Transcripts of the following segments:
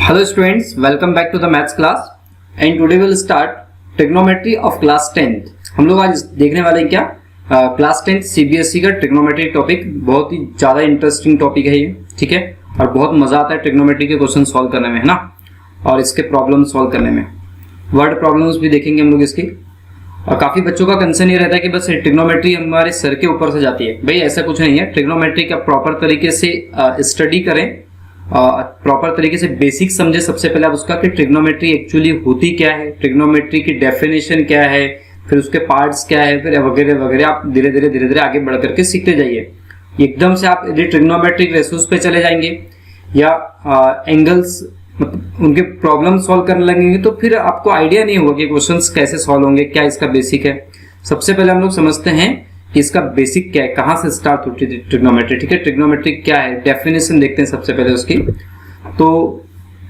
Hello students, welcome back to the maths class and today we'll start trigonometry of class 10th। हम लोग आज देखने वाले हैं क्या क्लास 10th सीबीएसई का ट्रिग्नोमेट्री टॉपिक। बहुत ही ज्यादा इंटरेस्टिंग टॉपिक है ये, ठीक है, और बहुत मजा आता है ट्रिग्नोमेट्री के क्वेश्चन सॉल्व करने में, है ना, और इसके प्रॉब्लम सॉल्व करने में। वर्ड प्रॉब्लम्स भी देखेंगे हम लोग इसकी। और काफी बच्चों का कंसर्न ये रहता है कि बस ट्रिग्नोमेट्री हमारे सर के ऊपर से जाती है। भाई ऐसा कुछ नहीं है, ट्रिग्नोमेट्री का प्रॉपर तरीके से स्टडी करें, प्रॉपर तरीके से बेसिक समझे सबसे पहले आप उसका कि ट्रिग्नोमेट्री एक्चुअली होती क्या है, ट्रिग्नोमेट्री की डेफिनेशन क्या है, फिर उसके पार्ट्स क्या है, फिर वगैरह वगैरह। आप धीरे धीरे आगे बढ़ करके सीखते जाइए। एकदम से आप यदि ट्रिग्नोमेट्रिक रेशोस पे चले जाएंगे या एंगल्स मतलब उनके प्रॉब्लम सॉल्व करने लगेंगे तो फिर आपको आइडिया नहीं होगा कि क्वेश्चंस कैसे सॉल्व होंगे, क्या इसका बेसिक है। सबसे पहले हम लोग समझते हैं कि इसका बेसिक क्या है, कहां से स्टार्ट होती है ट्रिग्नोमेट्री, ठीक है। ट्रिग्नोमेट्री क्या है, डेफिनेशन देखते हैं सबसे पहले उसकी। तो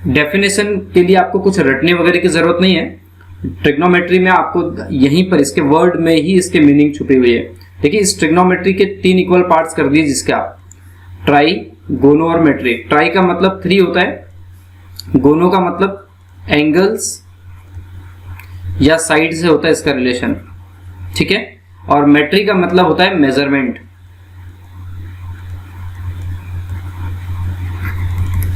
डेफिनेशन के लिए आपको कुछ रटने वगैरह की जरूरत नहीं है। ट्रिग्नोमेट्री में आपको यहीं पर इसके वर्ड में ही इसके मीनिंग छुपी हुई है। देखिए इस ट्रिग्नोमेट्री के 3 इक्वल पार्ट्स कर दिए, जिसके आप ट्राई, गोनो और मेट्री। ट्राई का मतलब 3 होता है, गोनो का मतलब एंगल्स या साइड से होता है इसका रिलेशन, ठीक है, और मेट्री का मतलब होता है मेजरमेंट,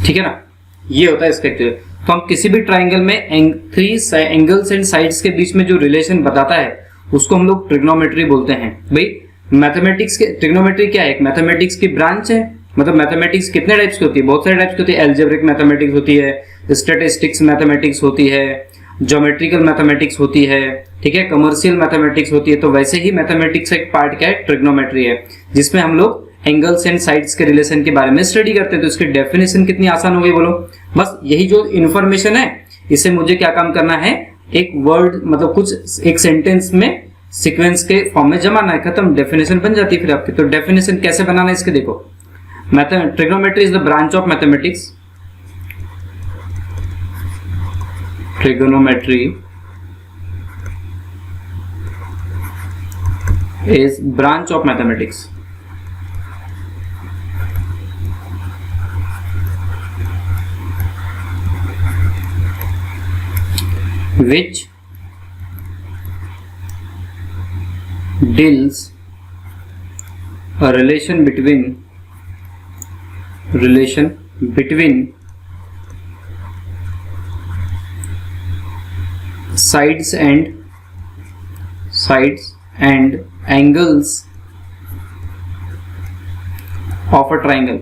ठीक है ना, ये होता है इसका। तो हम किसी भी ट्राइंगल में 3 एंगल्स एंड साइड्स के बीच में जो रिलेशन बताता है उसको हम लोग ट्रिग्नोमेट्री बोलते हैं। भाई मैथमेटिक्स के ट्रिग्नोमेट्री क्या है, एक मैथमेटिक्स की ब्रांच है। मतलब मैथमेटिक्स कितने टाइप्स की होती है, बहुत सारे टाइप्स की होती है। एल्जेब्रिक मैथमेटिक्स होती है, स्टैटिस्टिक्स मैथमेटिक्स होती है, ज्योमेट्रिकल मैथमेटिक्स होती है, ठीक है, कमर्शियल मैथमेटिक्स होती है। तो वैसे ही मैथमेटिक्स का एक पार्ट क्या है, ट्रिग्नोमेट्री है, जिसमें हम लोग एंगल्स एंड साइड्स के रिलेशन के बारे में स्टडी करते हैं। तो इसकी डेफिनेशन कितनी आसान हो गई बोलो। बस यही जो इन्फॉर्मेशन है इसे मुझे क्या काम करना है, एक वर्ड मतलब कुछ एक सेंटेंस में सीक्वेंस के फॉर्म में जमाना है, खत्म, डेफिनेशन बन जाती है फिर आपकी। तो डेफिनेशन कैसे बनाना है इसके देखो। Trigonometry is the branch of mathematics. Trigonometry is branch of mathematics which deals a relation between sides and angles of a triangle,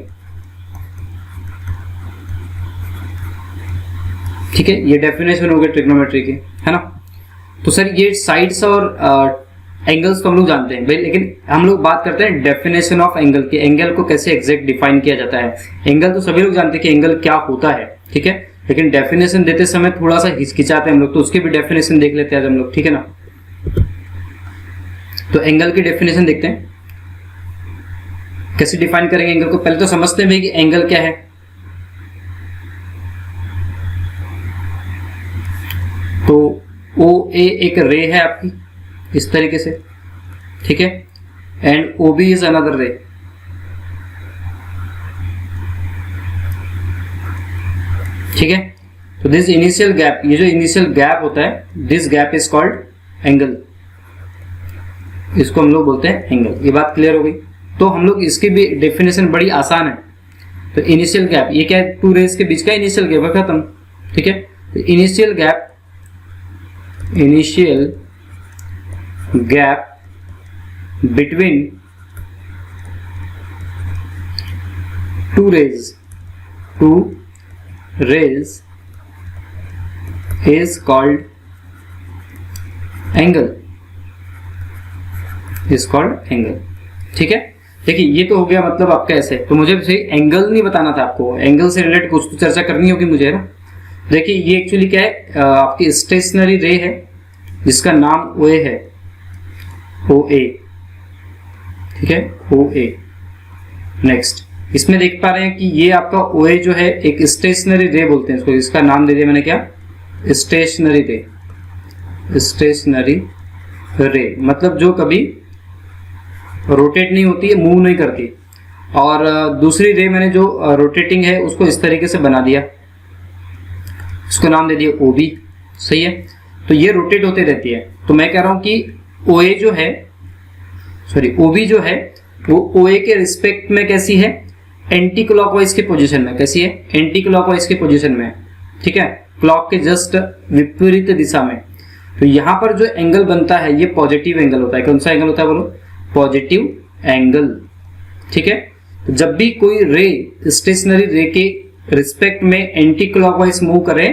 ठीक है। ये डेफिनेशन हो गई ट्रिग्नोमेट्री की, है ना। तो सर ये साइड्स और एंगल्स तो हम लोग जानते हैं भाई, लेकिन हम लोग बात करते हैं डेफिनेशन ऑफ एंगल की। एंगल को कैसे एग्जैक्ट डिफाइन किया जाता है। एंगल तो सभी लोग जानते हैं कि एंगल क्या होता है, ठीक है, लेकिन डेफिनेशन देते समय थोड़ा सा हिचकिचाते हैं हम लोग। तो उसकी भी डेफिनेशन देख लेते हैं आज हम लोग, ठीक है ना। तो एंगल की डेफिनेशन देखते हैं, कैसे डिफाइन करेंगे एंगल को। पहले तो समझते हैं भाई कि एंगल क्या है। तो ओ ए एक रे है आपकी इस तरीके से, ठीक है, and O B is another ray, ठीक है। तो दिस इनिशियल गैप, ये जो इनिशियल गैप होता है, this gap is called angle, इसको हम लोग बोलते हैं एंगल। ये बात क्लियर हो गई। तो हम लोग इसकी भी डेफिनेशन बड़ी आसान है। तो इनिशियल गैप ये क्या है, 2 रेज के बीच का इनिशियल गैप है, खत्म, ठीक है। तो initial gap between 2 rays is called angle, ठीक है। देखिए ये तो हो गया मतलब आपका ऐसे। तो मुझे एंगल नहीं बताना था आपको, एंगल से रिलेटेड कुछ तो चर्चा करनी होगी मुझे, है ना। देखिए ये एक्चुअली क्या है, आपकी स्टेशनरी रे है जिसका नाम OA है, OA, ठीक है, OA। नेक्स्ट इसमें देख पा रहे हैं कि ये आपका OA जो है एक स्टेशनरी रे बोलते हैं इसको। इसका नाम दे दिया मैंने क्या, स्टेशनरी रे, मतलब जो कभी रोटेट नहीं होती है, मूव नहीं करती। और दूसरी रे मैंने जो रोटेटिंग है उसको इस तरीके से बना दिया, इसको नाम दे दिया OB, सही है। तो ये रोटेट होते रहती है। तो मैं कह रहा हूं कि OA जो है, सॉरी OB जो है वो OA के रिस्पेक्ट में कैसी है, एंटी क्लॉकवाइज की पोजीशन में, कैसी है, एंटी क्लॉकवाइज की पोजीशन में, ठीक है, क्लॉक के जस्ट विपरीत दिशा में। तो यहां पर जो एंगल बनता है ये पॉजिटिव एंगल होता है। कौन सा एंगल होता है बोलो, पॉजिटिव एंगल, ठीक है। तो जब भी कोई रे स्टेशनरी रे के रिस्पेक्ट में एंटी क्लॉकवाइज मूव करे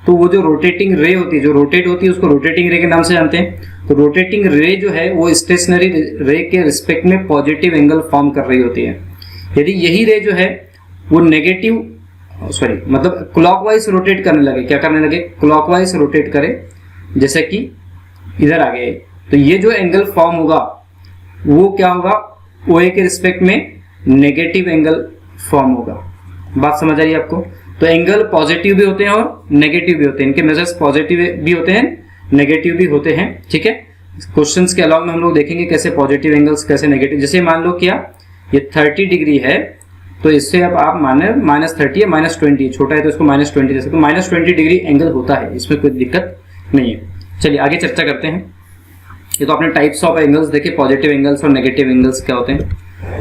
तो वो जो रोटेटिंग रे होती है, जो रोटेट होती है, उसको रोटेटिंग रे के नाम से जानते हैं। तो रोटेटिंग रे जो है वो स्टेशनरी रे के रिस्पेक्ट में पॉजिटिव एंगल फॉर्म कर रही होती है। यदि यही रे जो है वो नेगेटिव, सॉरी मतलब क्लॉकवाइज रोटेट करने लगे, क्या करने लगे, क्लॉकवाइज रोटेट करे, जैसे कि इधर आ गए, तो ये जो एंगल फॉर्म होगा वो क्या होगा, OA के रिस्पेक्ट में नेगेटिव एंगल फॉर्म होगा। बात समझ आ रही है आपको। तो एंगल पॉजिटिव भी होते हैं और नेगेटिव भी होते हैं, इनके मेजर्स पॉजिटिव भी होते हैं, नेगेटिव भी होते हैं, ठीक है। क्वेश्चंस के अलॉन्ग में हम लोग देखेंगे कैसे पॉजिटिव एंगल्स, कैसे नेगेटिव। जैसे मान लो क्या ये 30 डिग्री है, तो इससे अब आप माने -30 या -20, छोटा है तो इसको -20 जैसे, तो -20 डिग्री एंगल होता है, इसमें कोई दिक्कत नहीं है। चलिए आगे चर्चा करते हैं। ये तो आपने टाइप्स ऑफ एंगल्स देखे, पॉजिटिव एंगल्स और नेगेटिव एंगल्स क्या होते हैं।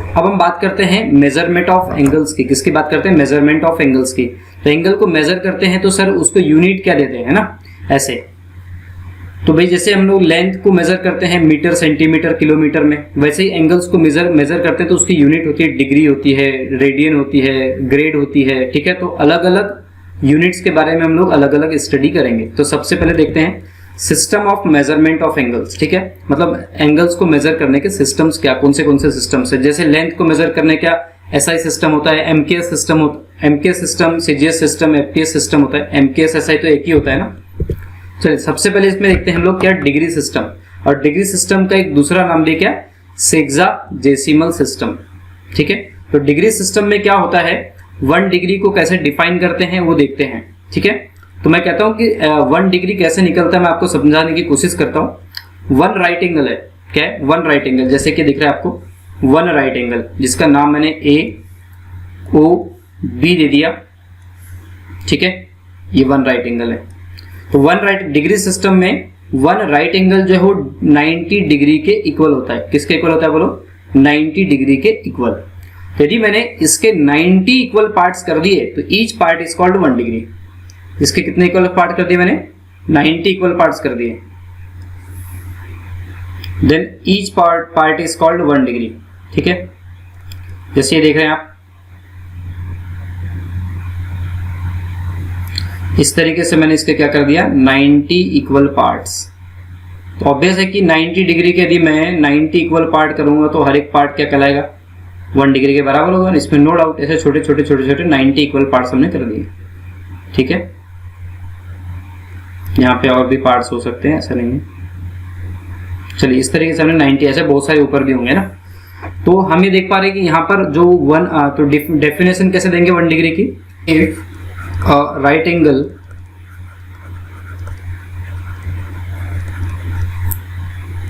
अब हम बात करते हैं मेजरमेंट ऑफ एंगल्स की। किसकी बात करते हैं, मेजरमेंट ऑफ एंगल्स की। तो एंगल को मेजर करते हैं तो सर उसको यूनिट क्या देते हैं ना, ऐसे। तो भाई जैसे हम लोग लेंथ को मेजर करते हैं मीटर, सेंटीमीटर, किलोमीटर में, वैसे ही एंगल्स को मेजर करते हैं तो उसकी यूनिट होती है, डिग्री होती है, रेडियन होती है, ग्रेड होती है, ठीक है। तो अलग अलग यूनिट्स के बारे में हम लोग अलग अलग स्टडी करेंगे। तो सबसे पहले देखते हैं system of measurement of angles, ठीक है। मतलब एंगल्स को मेजर करने के सिस्टम्स क्या, कौन से सिस्टम्स है। जैसे लेंथ को मेजर करने का SI सिस्टम होता है, MKS system, CGS system, FTS system होता है। MKS SI तो एक ही होता है ना। चलिए सबसे पहले इसमें देखते हैं हम लोग क्या, डिग्री सिस्टम। और डिग्री सिस्टम का एक दूसरा नाम भी क्या, सेक्साजेसिमल सिस्टम, ठीक है। तो डिग्री सिस्टम में क्या होता है, 1 डिग्री को कैसे डिफाइन करते हैं वो देखते हैं, ठीक है। तो मैं कहता हूं कि 1 डिग्री कैसे निकलता है, मैं आपको समझाने की कोशिश करता हूं। 1 राइट एंगल है, क्या है, 1 राइट एंगल, जैसे कि दिख रहा है आपको 1 राइट एंगल, जिसका नाम मैंने AOB दे दिया, ठीक है। ये 1 राइट एंगल है। तो 1 राइट डिग्री सिस्टम में 1 राइट एंगल जो है वो 90 डिग्री के इक्वल होता है। किसके इक्वल होता है बोलो, 90 डिग्री के इक्वल। यदि मैंने इसके 90 इक्वल पार्ट्स कर दिए तो each part is called 1 degree. इसके कितने इक्वल पार्ट कर दिए मैंने, 90 इक्वल पार्ट्स कर दिए, then each part is called 1 degree, ठीक है। जैसे ये देख रहे हैं आप, इस तरीके से मैंने इसके क्या कर दिया, 90 इक्वल पार्ट्स। तो ऑब्वियस है कि 90 डिग्री के यदि मैं 90 इक्वल पार्ट करूंगा तो हर एक पार्ट क्या कहलाएगा, 1 डिग्री के बराबर होगा। इसमें नो डाउट ऐसे छोटे छोटे 90 इक्वल पार्ट्स हमने कर दिए, ठीक है। यहाँ पे और भी पार्ट्स हो सकते हैं, ऐसा नहीं है। चलिए इस तरीके से हमने 90, ऐसे बहुत सारे ऊपर भी होंगे ना। तो हम ये देख पा रहे हैं कि यहाँ पर जो 1, तो डेफिनेशन कैसे देंगे 1 डिग्री की, if right angle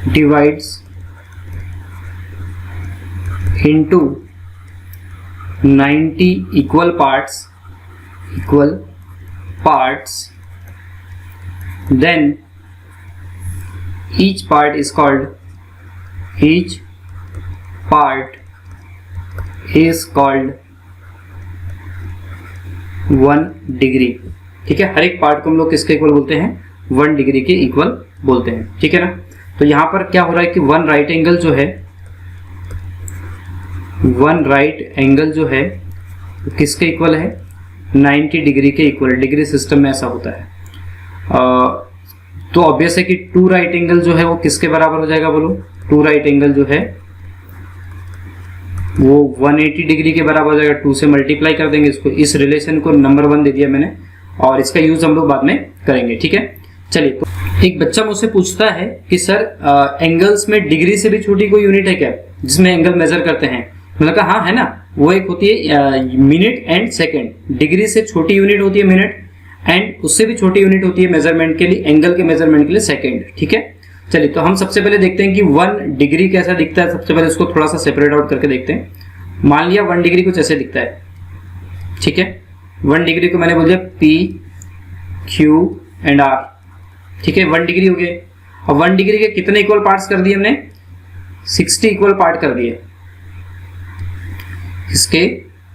divides into 90 equal parts, then each part is called 1 degree, ठीक है। हर एक पार्ट को हम लोग किसके इक्वल बोलते हैं, 1 डिग्री के इक्वल बोलते हैं, ठीक है ना। तो यहां पर क्या हो रहा है कि 1 राइट एंगल जो है, 1 राइट एंगल जो है तो किसके इक्वल है, 90 डिग्री के इक्वल। डिग्री सिस्टम में ऐसा होता है। तो ऑब्वियस है कि 2 राइट एंगल जो है वो किसके बराबर हो जाएगा बोलो, 2 राइट एंगल जो है वो 180 डिग्री के बराबर हो जाएगा। 2 से मल्टीप्लाई कर देंगे इसको, इस रिलेशन को नंबर 1 दे दिया मैंने, और इसका यूज हम लोग बाद में करेंगे, ठीक है। चलिए, तो एक बच्चा मुझसे पूछता है कि सर एंगल्स में डिग्री से भी छोटी कोई यूनिट है क्या जिसमें एंगल मेजर करते हैं। मैंने कहा हाँ है ना, वो एक होती है मिनट एंड सेकंड। डिग्री से छोटी यूनिट होती है मिनट, एंड उससे भी छोटी यूनिट होती है मेजरमेंट के लिए, एंगल के मेजरमेंट के लिए सेकंड, ठीक है। चलिए, तो हम सबसे पहले देखते हैं कि 1 डिग्री कैसा दिखता है। सबसे पहले इसको थोड़ा सा सेपरेट आउट करके देखते हैं। मान लिया 1 डिग्री कुछ ऐसे दिखता है, ठीक है। 1 डिग्री को मैंने बोल दिया P Q एंड R, ठीक है, 1 डिग्री हो गए। अब 1 डिग्री के कितने इक्वल पार्ट्स कर दिए हमने? 60 इक्वल पार्ट कर दिए, इसके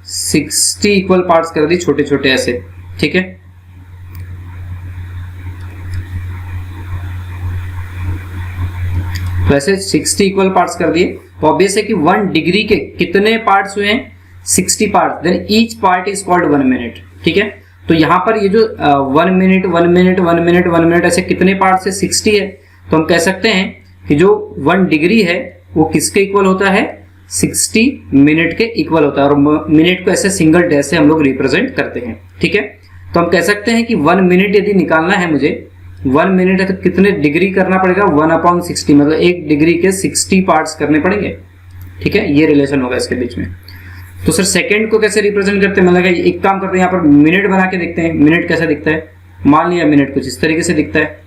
60 इक्वल पार्ट्स कर दिए छोटे छोटे ऐसे, ठीक है। तो ऐसे 60 इक्वल पार्ट्स कर दिए। तो ऑब्वियस है कि 1 डिग्री के कितने पार्ट्स हुए हैं? 60 part. Then each part is called 1 minute, ठीक है। तो यहां पर ये जो 1 मिनट 1 मिनट 1 मिनट 1 मिनट ऐसे कितने पार्ट से 60 है, तो हम कह सकते हैं कि जो 1 डिग्री है वो किसके इक्वल होता है? 60 मिनट के इक्वल होता है। और मिनट को ऐसे सिंगल डैश से हम लोग रिप्रेजेंट करते हैं, ठीक है। तो हम कह सकते हैं कि 1 मिनट यदि निकालना है मुझे, 1 मिनट है तो कितने डिग्री करना पड़ेगा? 1/60, मतलब 1 डिग्री के 60 पार्ट्स करने पड़ेंगे, ठीक है। ये रिलेशन होगा इसके बीच में। तो सर सेकंड को कैसे रिप्रेजेंट करते हैं? मतलब एक काम करते हैं, यहाँ पर मिनट बना के देखते हैं, मिनट कैसे दिखता है। मान लिया मिनट कुछ इस तरीके से दिखता है,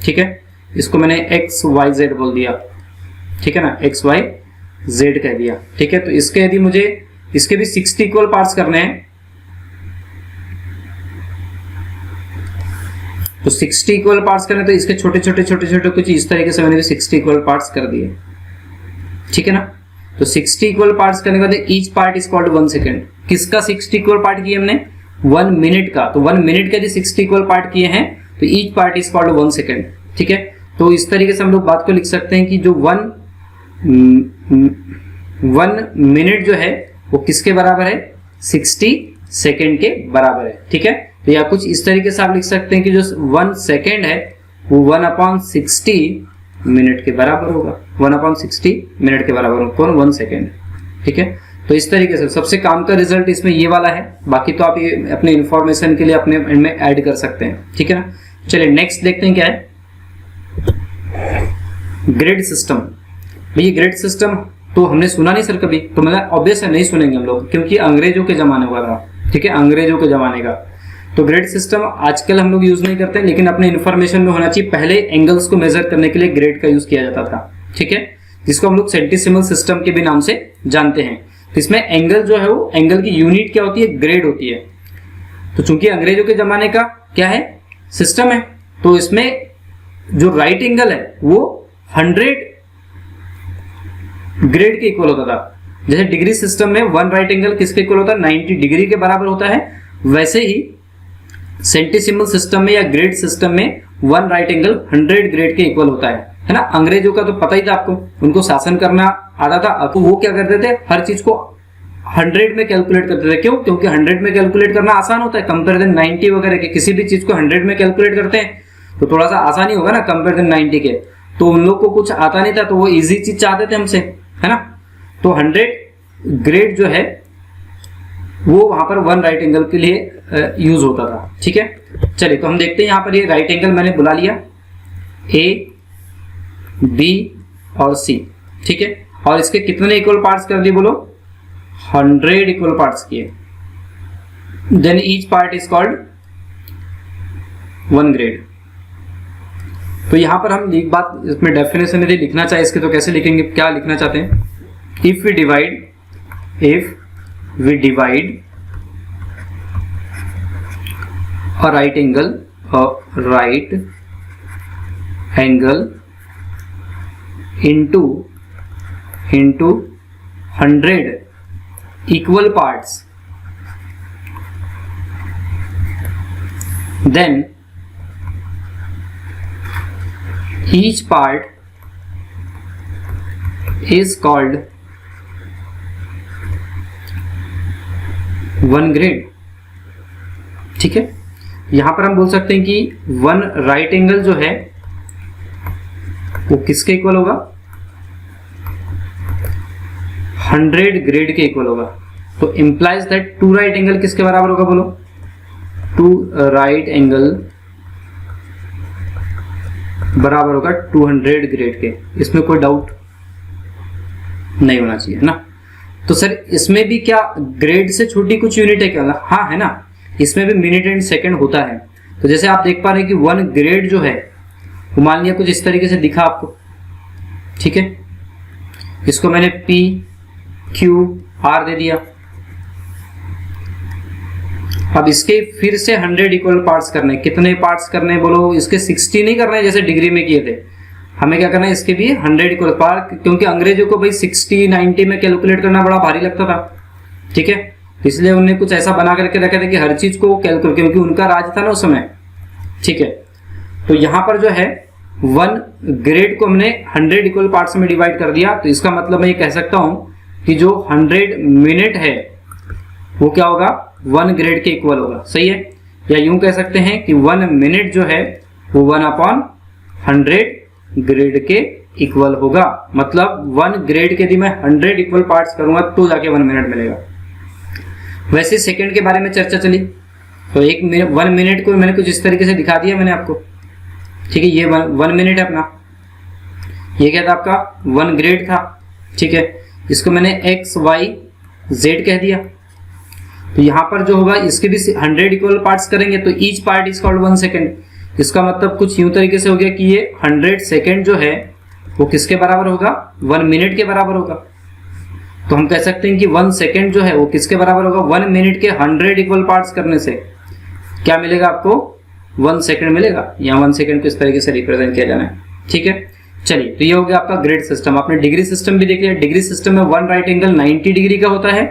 ठीक है। इसको मैंने XYZ बोल दिया, ठीक है ना, XYZ कह दिया, ठीक है। तो इसके यदि मुझे इसके भी 60 इक्वल पार्ट्स करने हैं, तो 60 इक्वल पार्ट्स करने, तो इसके छोटे छोटे छोटे छोटे कुछ इस तरीके से मैंने भी 60 इक्वल पार्ट्स कर दिए, ठीक है ना। तो 60 इक्वल पार्ट्स करने के बाद each part is called 1 second. किसका 60 इक्वल पार्ट किए हमने? 1 मिनट का। तो 1 मिनट के यदि 60 इक्वल पार्ट किए हैं तो each part is called 1 second, ठीक है। तो इस तरीके से हम लोग बात को लिख सकते हैं कि जो 1 मिनट जो है वो किसके बराबर है? 60 सेकेंड के बराबर है, ठीक है। तो या कुछ इस तरीके से आप लिख सकते हैं कि जो 1 सेकेंड है वो 1/60 मिनट के बराबर होगा। 1/60 मिनट के बराबर होगा, कौन? 1 सेकेंड, ठीक है। तो इस तरीके से सबसे काम का रिजल्ट इसमें ये वाला है। बाकी तो आप ये अपने इंफॉर्मेशन के लिए अपने में ऐड कर सकते हैं, ठीक है ना। चलिए नेक्स्ट देखते हैं क्या है, ग्रिड सिस्टम। भैया ग्रिड सिस्टम तो हमने सुना नहीं सर कभी, तो मतलब ऑब्वियस है नहीं सुनेंगे हम लोग, क्योंकि अंग्रेजों के जमाने का था, ठीक है, अंग्रेजों के जमाने का। तो ग्रिड सिस्टम आजकल हम लोग यूज नहीं करते, लेकिन अपने इन्फॉर्मेशन में होना चाहिए। पहले एंगल्स को मेजर करने के लिए ग्रेड का यूज किया जाता था, ठीक है, जिसको हम लोग सेंटीसिमल सिस्टम के भी नाम से जानते हैं। तो इसमें एंगल जो है वो एंगल की यूनिट क्या होती है? ग्रेड होती है। तो चूंकि अंग्रेजों के जमाने का क्या है? सिस्टम है, तो इसमें जो राइट एंगल है वो 100 ग्रेड के इक्वल होता था। जैसे डिग्री सिस्टम में 1 राइट एंगल किसके इक्वल होता है? 90 डिग्री के बराबर होता है। वैसे ही सेंटीसिमल सिस्टम में या ग्रेड सिस्टम में 1 राइट एंगल 100 ग्रेड के इक्वल होता है ना। अंग्रेजों का तो पता ही था आपको, उनको शासन करना आता था। अब वो क्या करते थे? हर चीज को 100 में कैलकुलेट करते थे। क्यों? क्योंकि 100 में कैलकुलेट करना आसान होता है कंपेयर 90 वगैरह के। किसी भी चीज को 100 में कैलकुलेट करते हैं तो थोड़ा सा आसानी होगा ना कंपेयर 90 के। तो उन लोग को कुछ आता नहीं था, तो वो इजी चीज चाहते थे हमसे, है ना। तो 100 ग्रेड जो है वो वहां पर 1 राइट एंगल के लिए यूज होता था, ठीक है। चलिए तो हम देखते हैं यहाँ पर ये राइट एंगल मैंने बुला लिया, ए बी और सी, ठीक है। और इसके कितने इक्वल पार्ट्स कर दिए बोलो? 100 इक्वल पार्ट्स किए। Then each part is called 1 grade. तो यहां पर हम एक बात इसमें डेफिनेशन यदि लिखना चाहे इसके, तो कैसे लिखेंगे? क्या लिखना चाहते हैं? If we divide a right angle into 100 equal parts, then each part is called 1 grade, ठीक है। यहां पर हम बोल सकते हैं कि 1 राइट एंगल जो है वो किसके इक्वल होगा? 100 ग्रेड के इक्वल होगा। तो इंप्लाइज दैट 2 राइट एंगल किसके बराबर होगा बोलो? 2 राइट एंगल बराबर होगा 200 ग्रेड के। इसमें कोई डाउट नहीं होना चाहिए, है ना। तो सर इसमें भी क्या ग्रेड से छोटी कुछ यूनिट है क्या? हाँ है ना, इसमें भी मिनट एंड सेकंड होता है। तो जैसे आप देख पा रहे हैं कि 1 ग्रेड जो है वो मान लिया कुछ इस तरीके से दिखा आपको, ठीक है। इसको मैंने P Q R दे दिया। अब इसके फिर से 100 इक्वल पार्ट्स करने, कितने पार्ट्स करने बोलो, इसके 60 नहीं करने जैसे डिग्री में किए थे, हमें क्या करना है इसके भी 100 इक्वल पार्ट, क्योंकि अंग्रेजों को भाई 60 90 में कैलकुलेट करना बड़ा भारी लगता था, ठीक है, इसलिए उन्होंने कुछ ऐसा बना करके रखा था कि हर चीज को कैलकुलेट, क्योंकि उनका राज था ना उस समय, ठीक है। तो यहाँ पर जो है 1 ग्रेड को हमने 100 इक्वल पार्ट्स में डिवाइड कर दिया, तो इसका मतलब मैं ये कह सकता हूं कि जो 100 मिनट है वो क्या होगा, 1 ग्रेड के इक्वल होगा, सही है। या यूं कह सकते हैं कि 1 मिनट जो है वो 1/100 ग्रेड के इक्वल होगा, मतलब 1 ग्रेड के यदि मैं 100 इक्वल पार्ट्स करूंगा तो जाके 1 मिनट मिलेगा। वैसे सेकंड के बारे में चर्चा चली, तो 1 मिनट को मैंने कुछ इस तरीके से दिखा दिया मैंने आपको, ठीक है, ये 1 मिनट है अपना, ये क्या था आपका 1 ग्रेड था, ठीक है, इसको मैंने x y z कह दिया। तो यहां पर जो होगा इसके भी 100 इक्वल पार्ट्स करेंगे तो each part is called 1 second, इसका मतलब कुछ यूं तरीके से हो गया कि ये 100 सेकेंड जो है वो किसके बराबर होगा, 1 मिनट के बराबर होगा। तो हम कह सकते हैं कि 1 सेकेंड जो है वो किसके बराबर होगा, 1 मिनट के 100 इक्वल पार्ट्स करने से क्या मिलेगा आपको, 1 सेकेंड मिलेगा। या 1 सेकेंड को इस तरीके से रिप्रेजेंट किया जाना है, ठीक है। चलिए, तो ये हो गया आपका ग्रेड सिस्टम। आपने डिग्री सिस्टम भी देख लिया, डिग्री सिस्टम में 1 राइट एंगल 90 डिग्री का होता है,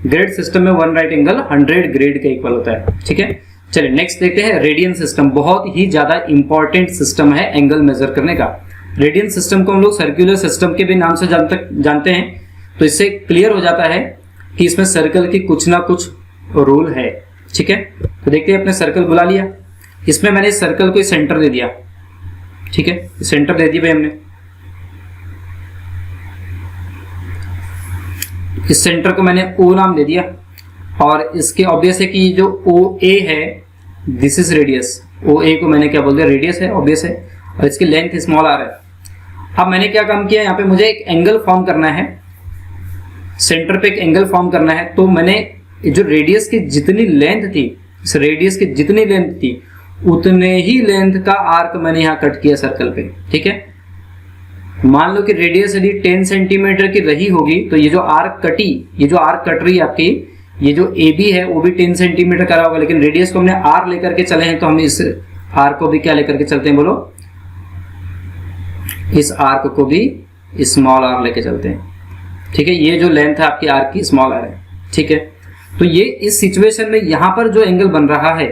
ग्रेड सिस्टम में 1 राइट एंगल 100 ग्रेड के इक्वल होता है, ठीक है। चलिए नेक्स्ट देखते हैं रेडियन सिस्टम, बहुत ही ज्यादा इंपॉर्टेंट सिस्टम है एंगल मेजर करने का। रेडियन सिस्टम को हम लोग सर्कुलर सिस्टम के भी नाम से जानते हैं, तो इससे क्लियर हो जाता है कि इसमें सर्कल की कुछ ना कुछ रूल है, ठीक है। तो देखते हैं, अपने सर्कल बुला लिया, इसमें मैंने इस सर्कल को सेंटर दे दिया, ठीक है, सेंटर दे दी भाई हमने। इस सेंटर को मैंने O नाम दे दिया, और इसके ऑब्वियस है कि जो OA है दिस इज रेडियस, OA को मैंने क्या बोल दिया, रेडियस है, ऑब्वियस है, और इसकी लेंथ स्मॉल r है। अब मैंने क्या काम किया, यहाँ पे मुझे एक एंगल फॉर्म करना है, सेंटर पे एक एंगल फॉर्म करना है, तो मैंने जो रेडियस की जितनी लेंथ थी, इस रेडियस की जितनी लेंथ थी उतने ही लेंथ का आर्क मैंने यहाँ कट किया सर्कल पे, ठीक है। मान लो कि रेडियस यदि 10 सेंटीमीटर की रही होगी, तो ये जो आर्क कटी, ये जो आर्क कट रही है आपकी, ये जो AB है वो भी 10 सेंटीमीटर का होगा, लेकिन रेडियस को हमने R लेकर के चले हैं, तो हम इस आर्क को भी क्या लेकर के चलते हैं, बोलो, इस आर्क को भी स्मॉल r लेके चलते हैं, ठीक है। ये जो लेंथ है आपकी आर्क की स्मॉल r है, ठीक है। तो ये इस सिचुएशन में यहां पर जो एंगल बन रहा है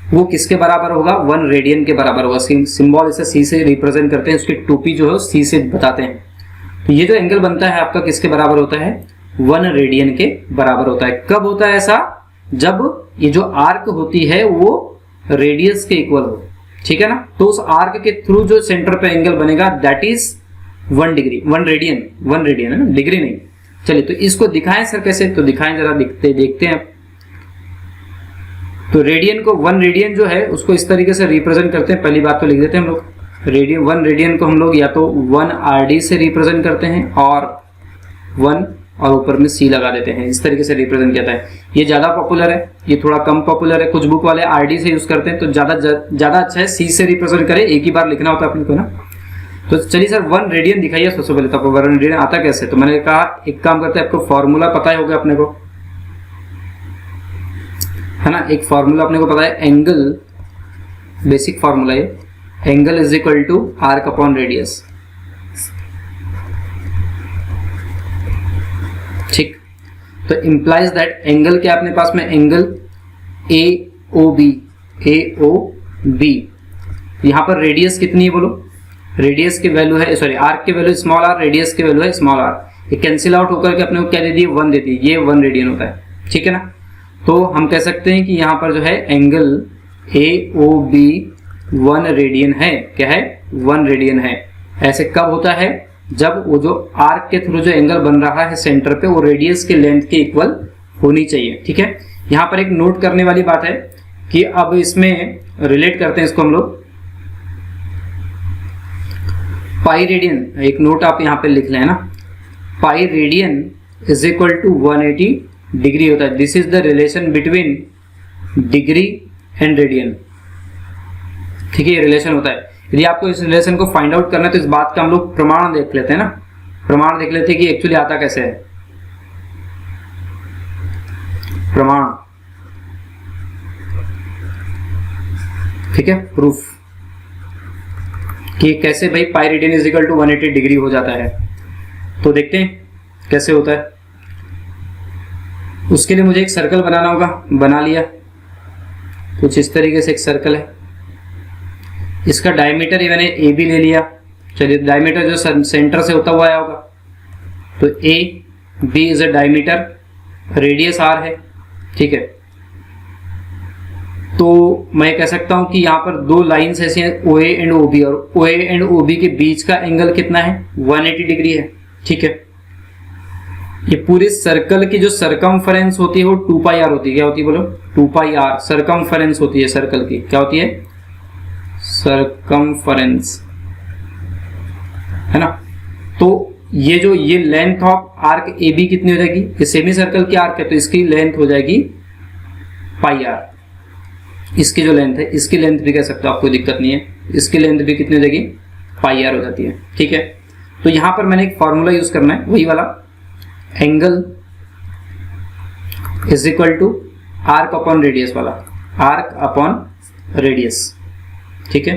वो किसके बराबर होगा, 1 रेडियन के बराबर होगा। सिंबल इसे C से रिप्रेजेंट करते हैं, उसकी टोपी जो है C से बताते हैं। तो ये जो एंगल बनता है आपका किसके बराबर होता है, 1 रेडियन के बराबर होता है। कब होता है ऐसा, जब ये जो आर्क होती है वो रेडियस के इक्वल हो, ठीक है ना। तो उस आर्क के थ्रू जो सेंटर पे एंगल बनेगा दैट इज 1 डिग्री, 1 रेडियन है ना, डिग्री नहीं। चलिए, तो इसको दिखाएं सर कैसे, तो दिखाएं जरा, देखते हैं। तो रेडियन को 1 रेडियन जो है उसको इस तरीके से रिप्रेजेंट करते हैं। पहली बात तो लिख देते हैं हम लोग, रेडियन 1 रेडियन को हम लोग या तो 1 RD से रिप्रेजेंट करते हैं और 1 और ऊपर में C लगा देते हैं, इस तरीके से रिप्रेजेंट किया है। ये ज्यादा पॉपुलर है, ये थोड़ा कम पॉपुलर है, कुछ बुक वाले RD से यूज करते हैं, तो ज्यादा अच्छा है C से रिप्रेजेंट करें, एक ही बार लिखना होता है अपने को ना। तो चलिए सर 1 रेडियन दिखाइए सबसे पहले, तो आपको 1 रेडियन आता कैसे, तो मैंने कहा एक काम करते हैं, आपको फॉर्मूला पता ही होगा अपने को, है ना। एक फॉर्मूला अपने को पता है, एंगल, बेसिक फॉर्मूला है, angle is equal to arc upon radius, ठीक। तो इंप्लाइज दैट एंगल क्या अपने पास में, एंगल AOB, यहां पर रेडियस कितनी है बोलो, रेडियस की वैल्यू है, सॉरी आर्क की वैल्यू स्मॉल r, रेडियस की वैल्यू है स्मॉल r, ये कैंसिल आउट होकर के अपने को क्या दे दी, 1 देती है, ये 1 रेडियन होता है, ठीक है ना। तो हम कह सकते हैं कि यहाँ पर जो है एंगल AOB 1 रेडियन है, क्या है, 1 रेडियन है। ऐसे कब होता है, जब वो जो आर्क के थ्रू जो एंगल बन रहा है सेंटर पे वो रेडियस के लेंथ के इक्वल होनी चाहिए, ठीक है। यहाँ पर एक नोट करने वाली बात है कि अब इसमें रिलेट करते हैं इसको हम लोग, पाई रेडियन, एक नोट आप यहाँ पे लिख लें ना, pi radian is equal to 180 degree होता है। This is the relation between degree and radian, ठीक है, ये रिलेशन होता है। यदि आपको इस रिलेशन को फाइंड आउट करना है तो इस बात का हम लोग प्रमाण देख लेते हैं ना, प्रमाण देख लेते हैं कि एक्चुअली आता कैसे है। प्रमाण, ठीक है, प्रूफ कि कैसे भाई pi radian is equal to 180 degree हो जाता है। तो देखते हैं कैसे होता है। उसके लिए मुझे एक सर्कल बनाना होगा, बना लिया। कुछ इस तरीके से एक सर्कल है, इसका डायमीटर ये मैंने ए बी ले लिया। चलिए, डायमीटर जो सेंटर से होता हुआ आया होगा, तो A B is a diameter, radius R है। ठीक है, तो मैं कह सकता हूं कि यहां पर दो लाइंस ऐसी हैं, ओ ए एंड ओ बी, और ओ ए एंड ओ बी के बीच का एंगल कितना है, 180 डिग्री है। ठीक है, ये पूरे सर्कल की जो सरकमफरेंस होती है वो 2 पाई आर होती है। क्या होती है बोलो, 2 पाई आर सरकमफरेंस होती है सर्कल की। क्या होती है, सरकमफरेंस, है ना। तो ये length of arc A B कितनी हो जाएगी, ये सेमी सर्कल की आर्क है तो इसकी लेंथ हो जाएगी पाई आर। इसकी जो लेंथ है, इसकी लेंथ भी कह सकते हो आप, कोई दिक्कत नहीं है। इसकी लेंथ भी कितनी हो जाएगी, पाई आर हो जाती है। ठीक है, तो यहां पर मैंने एक फॉर्मूला यूज करना है, वही वाला, angle is equal to arc upon radius वाला, आर्क अपॉन रेडियस। ठीक है,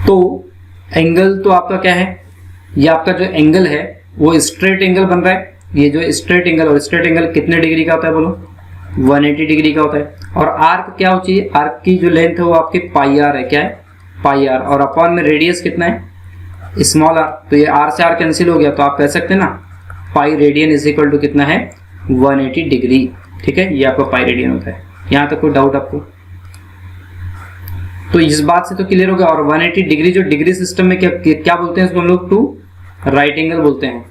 तो एंगल तो आपका क्या है, ये आपका जो एंगल है वो स्ट्रेट एंगल बन रहा है। ये जो स्ट्रेट एंगल, और स्ट्रेट एंगल कितने डिग्री का होता है बोलो, 180 डिग्री का होता है। और आर्क क्या होती है, आर्क की जो लेंथ है वो आपकी पाई आर है। क्या है, पाई आर, और अपॉन में रेडियस कितना है, स्मॉल आर। तो ये आर से आर कैंसिल हो गया, तो आप कह सकते हैं ना pi radian is equal to कितना है, 180 डिग्री। ठीक है, ये आपका पाई रेडियन होता है। यहां तक कोई डाउट आपको, तो इस बात से तो क्लियर होगा। और 180 डिग्री जो डिग्री सिस्टम में क्या बोलते हैं, उसको हम लोग 2 राइट एंगल बोलते हैं।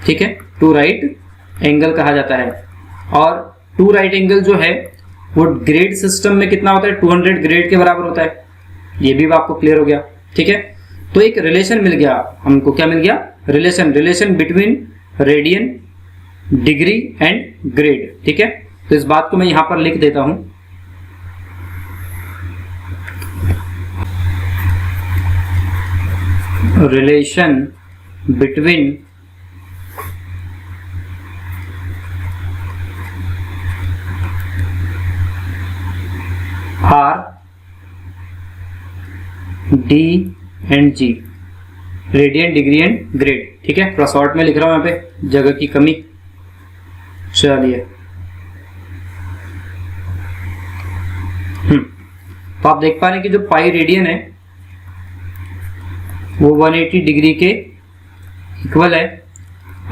ठीक है, 2 राइट एंगल कहा जाता है। और 2 राइट एंगल जो है वो ग्रेड सिस्टम में कितना होता है, 200 ग्रेड के बराबर होता है। ये भी आपको क्लियर हो गया। ठीक है, तो एक रिलेशन मिल गया हमको। क्या मिल गया, relation between radian, degree and grade. ठीक है, तो इस बात को मैं यहां पर लिख देता हूं, relation between R, D and G, radian, degree and grade. ठीक है, थोड़ा शॉर्ट में लिख रहा हूं, यहाँ पे जगह की कमी। चलिए, तो आप देख पा रहे हैं कि जो पाई रेडियन है वो 180 डिग्री के इक्वल है,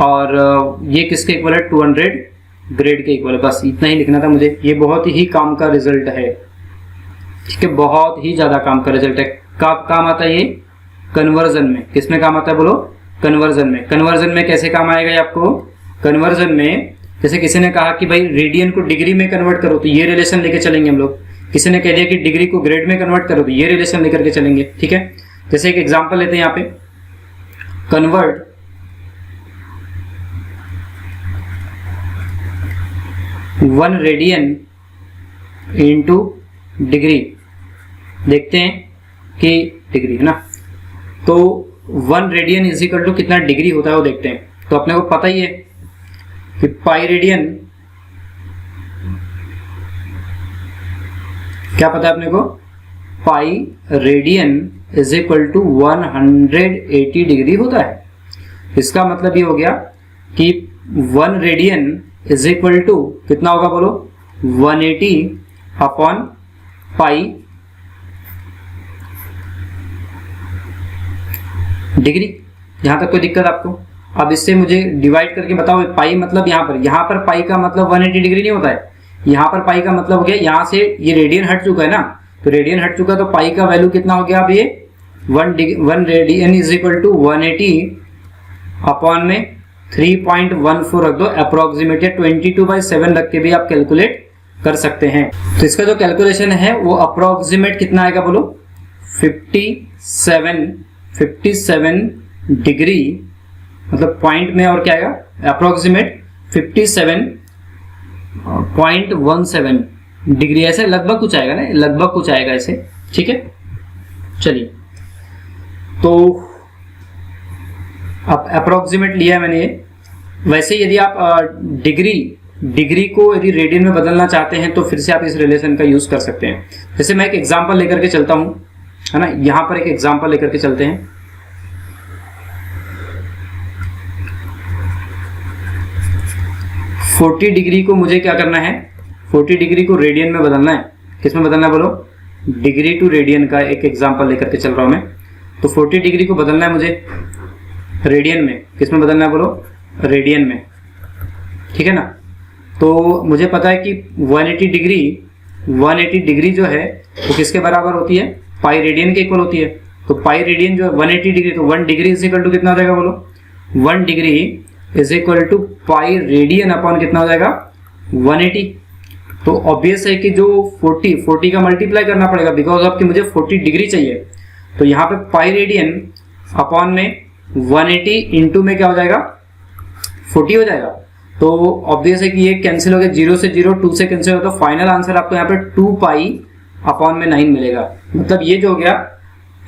और ये किसके इक्वल है, 200 ग्रेड के इक्वल है। बस इतना ही लिखना था मुझे। ये बहुत ही काम का रिजल्ट है। ठीक है, बहुत ही ज्यादा काम का रिजल्ट है। काम आता है ये कन्वर्जन में। किसमें काम आता है बोलो, कन्वर्जन में। कन्वर्जन में कैसे काम आएगा ये आपको, कन्वर्जन में जैसे किसी ने कहा कि भाई रेडियन को डिग्री में कन्वर्ट करो, तो ये रिलेशन लेके चलेंगे हम लोग। किसी ने कह दिया कि डिग्री को ग्रेड में कन्वर्ट करो, तो ये रिलेशन लेकर के चलेंगे। ठीक है, जैसे एक एग्जांपल लेते हैं यहाँ पे, कन्वर्ट 1 रेडियन इंटू डिग्री। देखते हैं कि डिग्री है ना, तो 1 रेडियन इज इक्वल टू कितना डिग्री होता है वो देखते हैं। तो अपने को पता ही है कि पाई रेडियन, क्या पता है अपने को, pi radian is equal to 180 degree होता है। इसका मतलब ये हो गया कि 1 रेडियन इज इक्वल टू कितना होगा बोलो, 180 अपॉन पाई डिग्री। यहां तक कोई दिक्कत आपको? अब इससे मुझे डिवाइड करके बताओ, पाई मतलब यहाँ पर पाई का मतलब 180 डिग्री नहीं होता है। यहाँ पर पाई का मतलब हो गया, यहाँ से ये रेडियन हट चुका है ना, तो रेडियन हट चुका, तो पाई का वैल्यू कितना हो गया अब ये 1 radian is equal to 180 upon में 3.14 रख दो अप्रोक्सीमेट, या 22/7 रख के भी आप कैलकुलेट कर सकते हैं। तो इसका जो कैलकुलेशन है वो अप्रोक्सीमेट कितना आएगा बोलो, 57 डिग्री, मतलब पॉइंट में और क्या आएगा, अप्रोक्सीमेट 57.17 डिग्री, ऐसे लगभग कुछ आएगा ना, लगभग कुछ आएगा ऐसे। ठीक है, चलिए, तो अब अप्रोक्सीमेट लिया है मैंने ये। वैसे यदि आप डिग्री डिग्री को यदि रेडियन में बदलना चाहते हैं तो फिर से आप इस रिलेशन का यूज कर सकते हैं। जैसे मैं एक एग्जांपल लेकर के चलता हूं, है ना, यहां पर एक एग्जांपल लेकर के चलते हैं। फोर्टी डिग्री को मुझे क्या करना है, 40 डिग्री को रेडियन में बदलना है। किस में बदलना है बोलो, डिग्री टू रेडियन का एक एग्जांपल लेकर के चल रहा हूं मैं। तो 40 डिग्री को बदलना है मुझे रेडियन में। किस में बदलना है बोलो, रेडियन में, ठीक है ना। तो मुझे पता है कि 180 डिग्री जो है वो किसके बराबर होती है, पाई रेडियन के इक्वल होती है। तो पाई रेडियन जो है 180 डिग्री, तो 1 डिग्री इज इक्वल टू कितना हो जाएगा बोलो, 1 degree is equal to pi radian upon कितना हो जाएगा 180। तो ऑब्वियस है कि जो 40 का मल्टीप्लाई करना पड़ेगा, बिकॉज ऑफ कि मुझे 40 डिग्री चाहिए। तो यहाँ पे पाई रेडियन अपॉन में 180 इंटू में क्या हो जाएगा 40 हो जाएगा। तो ऑब्वियस है कि ये कैंसिल हो गया, 0 से 0, 2 से कैंसिल हो, तो फाइनल आंसर आपको यहाँ पे 2 पाई अपॉन में 9 मिलेगा। मतलब ये जो हो गया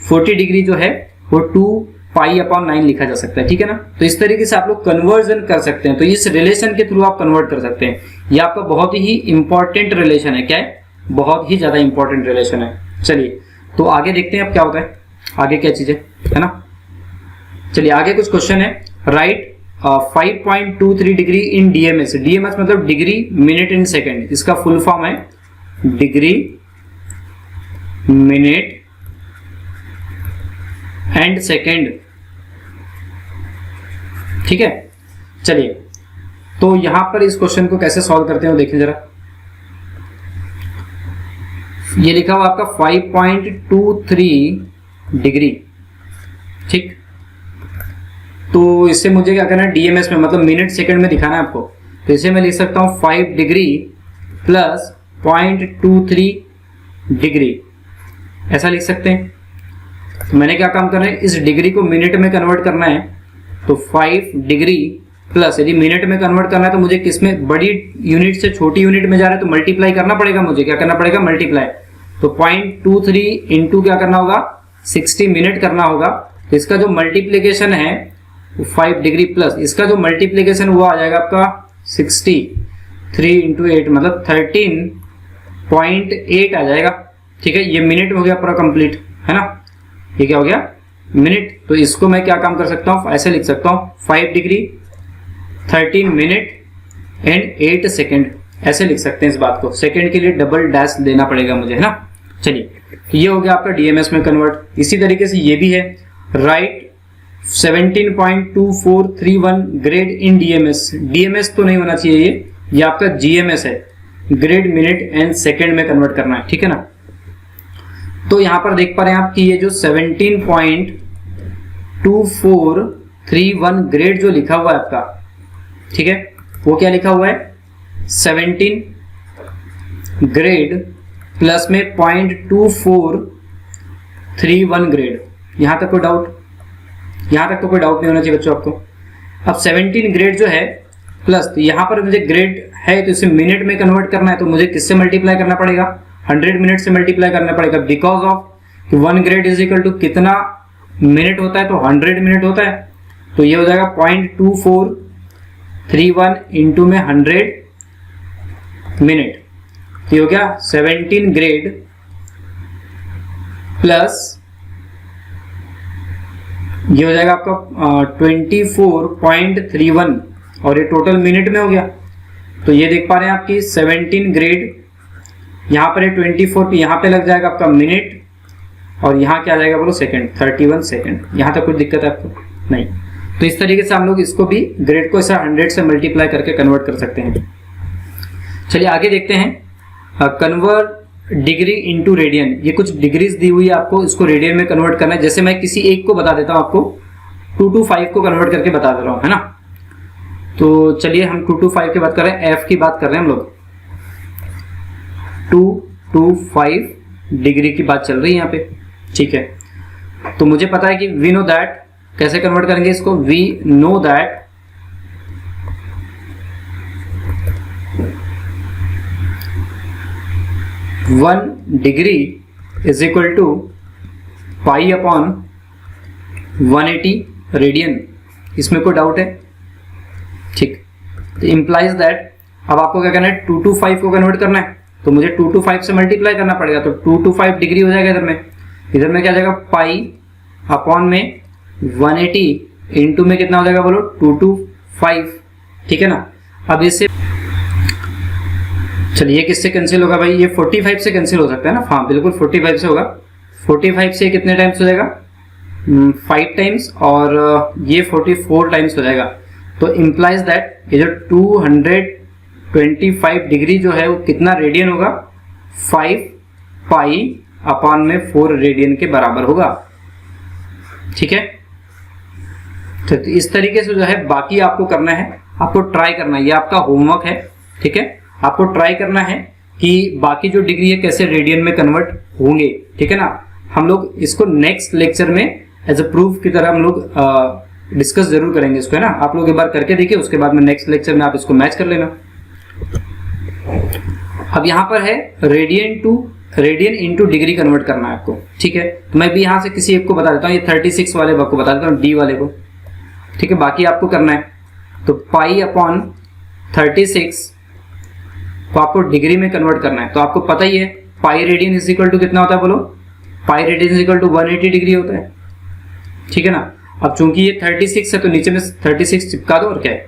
40 डिग्री जो है वो 2 पाई अपॉन 9 लिखा जा सकता है, ठीक है ना। तो इस तरीके से आप लोग कन्वर्जन कर सकते हैं। तो इस रिलेशन के थ्रू आप कन्वर्ट कर सकते हैं। ये आपका बहुत ही इंपॉर्टेंट रिलेशन है। क्या है, बहुत ही ज्यादा इंपॉर्टेंट रिलेशन है। चलिए तो आगे देखते हैं अब क्या होता है, आगे क्या चीज है ना। चलिए आगे कुछ क्वेश्चन है। Right 5.23 degree in DMs. DMs मतलब डिग्री मिनट इन सेकेंड, इसका फुल फॉर्म है डिग्री मिनट एंड सेकेंड, ठीक है। चलिए तो यहां पर इस क्वेश्चन को कैसे सॉल्व करते हैं देखिए जरा। ये लिखा हुआ आपका 5.23 डिग्री, ठीक। तो इससे मुझे क्या करना है, डीएमएस में मतलब मिनट सेकंड में दिखाना है आपको। तो इसे मैं लिख सकता हूं 5 डिग्री प्लस 0.23 डिग्री, ऐसा लिख सकते हैं। तो मैंने क्या काम करना है, इस डिग्री को मिनट में कन्वर्ट करना है। तो 5 डिग्री प्लस, यदि मिनट में कन्वर्ट करना है तो मुझे किसमें, बड़ी यूनिट से छोटी यूनिट में जा रहा है तो मल्टीप्लाई करना पड़ेगा। मुझे क्या करना पड़ेगा, मल्टीप्लाई। तो 0.23 इंटू क्या करना होगा, 60 मिनट करना होगा। तो इसका जो मल्टीप्लीकेशन है 5 डिग्री प्लस, इसका जो मल्टीप्लीकेशन वो आ जाएगा आपका 60, 3 इंटू 8 मतलब 13.8 आ जाएगा, ठीक है। ये मिनट हो गया पूरा कंप्लीट, है ना। ये क्या हो गया, मिनट। तो इसको मैं क्या काम कर सकता हूँ, ऐसे लिख सकता हूँ 5 डिग्री 13 मिनट एंड 8 सेकेंड, ऐसे लिख सकते हैं इस बात को। सेकेंड के लिए डबल डैश देना पड़ेगा मुझे, है ना। चलिए ये हो गया आपका डीएमएस में कन्वर्ट। इसी तरीके से ये भी है, राइट 17.2431 ग्रेड इन डीएमएस। डीएमएस तो नहीं होना चाहिए, ये आपका जीएमएस है, ग्रेड मिनट एंड सेकेंड में कन्वर्ट करना है, ठीक है ना। तो यहां पर देख पा रहे हैं आप कि ये जो 17.2431 ग्रेड जो लिखा हुआ है आपका, ठीक है, वो क्या लिखा हुआ है 17 ग्रेड प्लस में 0.2431 ग्रेड। यहां तक कोई डाउट, यहां तक तो कोई डाउट नहीं होना चाहिए बच्चों आपको। अब 17 ग्रेड जो है प्लस, तो यहां पर मुझे ग्रेड है तो इसे मिनट में कन्वर्ट करना है, तो मुझे किससे मल्टीप्लाई करना पड़ेगा, 100 मिनट से मल्टीप्लाई करना पड़ेगा। Because of 1 grade is equal to कितना मिनट होता है, तो 100 मिनट होता है। तो ये हो जाएगा 0.2431 इंटू में 100 मिनट। तो ये हो गया 17 ग्रेड प्लस ये हो जाएगा आपका 24.31 और ये टोटल मिनट में हो गया। तो ये देख पा रहे हैं आपकी 17 ग्रेड, यहाँ पर 24 पे यहाँ पे लग जाएगा आपका मिनट और यहाँ क्या आ जाएगा बोलो सेकंड, 31 सेकंड। यहाँ तक कुछ दिक्कत है आपको नहीं। तो इस तरीके से हम लोग इसको भी ग्रेड को ऐसा 100 से मल्टीप्लाई करके कन्वर्ट कर सकते हैं। चलिए आगे देखते हैं, कन्वर्ट डिग्री इनटू रेडियन। ये कुछ डिग्रीज दी हुई है आपको, इसको रेडियन में कन्वर्ट करना है। जैसे मैं किसी एक को बता देता हूँ आपको, 2 to 5 को कन्वर्ट करके बता दे रहा हूँ, है ना। तो चलिए हम 2 to 5 की बात कर रहे हैं, एफ की बात कर रहे हैं हम लोग। 2 to 5 डिग्री की बात चल रही है यहाँ पे, ठीक है। तो मुझे पता है कि वी नो दैट, कैसे कन्वर्ट करेंगे इसको, we know that 1 degree is equal to pi upon 180 radian. इसमें कोई डाउट है, ठीक। तो इम्प्लाइज दैट अब आपको क्या करना है, 2 to 5 को कन्वर्ट करना है, तो मुझे 2 to 5 से मल्टीप्लाई करना पड़ेगा, तो 2 to 5 डिग्री हो जाएगा इधर में क्या जाएगा, पाई अपॉन में 180 इंटू में कितना हो जाएगा बोलो, 2 to 5, ठीक है ना। अब इससे चलिए किससे कैंसिल होगा भाई, ये 45 से कैंसिल हो सकता है ना, हाँ बिल्कुल 45 से होगा। 45 से कितने टाइम्स हो जाएगा, 5 टाइम्स, और ये 44 टाइम्स हो जाएगा। तो इम्प्लाइज दैट ये जो 225 डिग्री जो है वो कितना रेडियन होगा, 5 पाई अपॉन में 4 रेडियन के बराबर होगा, ठीक है। तो इस तरीके से जो है बाकी आपको करना है, आपको ट्राई करना है, ये आपका होमवर्क है, ठीक है। आपको ट्राई करना है कि बाकी जो डिग्री है कैसे रेडियन में कन्वर्ट होंगे, ठीक है ना। हम लोग इसको नेक्स्ट लेक्चर में एज अ प्रूफ की तरह हम लोग डिस्कस जरूर करेंगे इसको, है ना। आप लोग एक बार करके देखिए, उसके बाद में नेक्स्ट लेक्चर में आप इसको मैच कर लेना। अब यहाँ पर है रेडियन इंटू डिग्री कन्वर्ट करना है आपको, ठीक है। तो मैं भी यहाँ से किसी एक को बता देता हूँ, ये 36 वाले को बता देता हूँ, डी वाले को, ठीक है। बाकी आपको करना है, तो पाई अपॉन 36 को आपको डिग्री में कन्वर्ट करना है। तो आपको पता ही है pi radian is equal to कितना होता है बोलो, pi radian is equal to 180 degree होता है, ठीक है ना। अब चूंकि ये 36 है तो नीचे में 36 चिपका दो, और क्या है,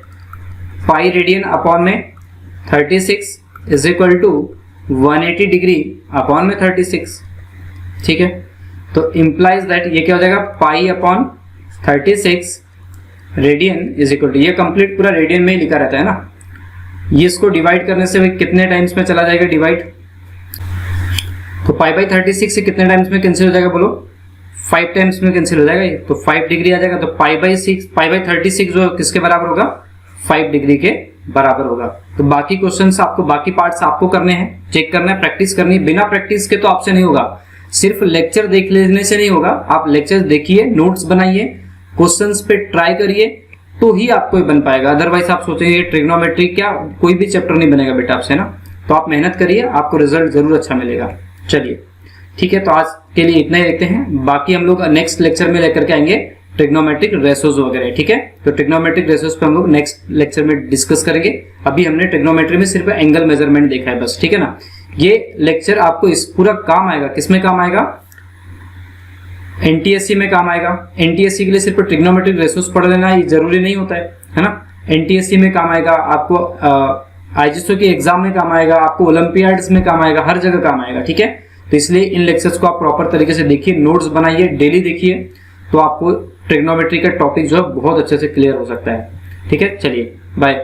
पाई रेडियन अपॉन में 36 is equal to 180 degree upon में 36, ठीक है। तो इम्प्लाइज दैट ये क्या हो जाएगा, pi upon 36 radian is equal to, ये कंप्लीट पूरा रेडियन में ही लिखा रहता है ना। ये इसको डिवाइड करने से कितने टाइम्स में चला जाएगा डिवाइड, तो पाई बाई 36 से कितने टाइम्स में कैंसिल हो जाएगा बोलो, 5 टाइम्स में कैंसिल हो जाएगा ये, तो 5 डिग्री आ जाएगा। तो पाई बाई 36 जो किसके बराबर होगा, 5 डिग्री के बराबर होगा। तो बाकी क्वेश्चंस आपको, बाकी पार्ट्स आपको करने हैं, चेक करना है, प्रैक्टिस करनी है। बिना प्रैक्टिस के तो आपसे नहीं होगा, सिर्फ लेक्चर देख लेने से नहीं होगा। आप लेक्चर देखिए, नोट्स बनाइए, क्वेश्चंस पे ट्राई करिए, तो ही आपको बन पाएगा। अदरवाइज आप सोचेंगे ट्रिग्नोमेट्री क्या, कोई भी चैप्टर नहीं बनेगा बेटा आपसे ना। तो आप मेहनत करिए, आपको रिजल्ट जरूर अच्छा मिलेगा। चलिए ठीक है, तो आज के लिए इतना ही रखते हैं, बाकी हम लोग नेक्स्ट लेक्चर में लेकर के आएंगे ट्रिग्नोमेट्रिक रेशोज वगैरह, ठीक है। तो ट्रिग्नोमेट्रिक रेशोज पे हम लोग नेक्स्ट लेक्चर में डिस्कस करेंगे। अभी हमने ट्रिग्नोमेट्री में सिर्फ एंगल मेजरमेंट देखा है बस, ठीक है ना। ये लेक्चर आपको इस पूरा काम आएगा, किसमें काम आएगा, एनटीएससी में काम आएगा। एनटीएससी के लिए सिर्फ ट्रिग्नोमेट्रिक रेशोज पढ़ लेना ये जरूरी नहीं होता है ना। एनटीएससी में काम आएगा, आपको आईजीएसओ के एग्जाम में काम आएगा, आपको ओलंपियाड्स में काम आएगा, हर जगह काम आएगा, ठीक है। तो इसलिए इन लेक्चर्स को आप प्रॉपर तरीके से देखिए, नोट्स बनाइए, डेली देखिए, तो आपको ट्रिग्नोमेट्री का टॉपिक जो है बहुत अच्छे से क्लियर हो सकता है, ठीक है। चलिए बाय।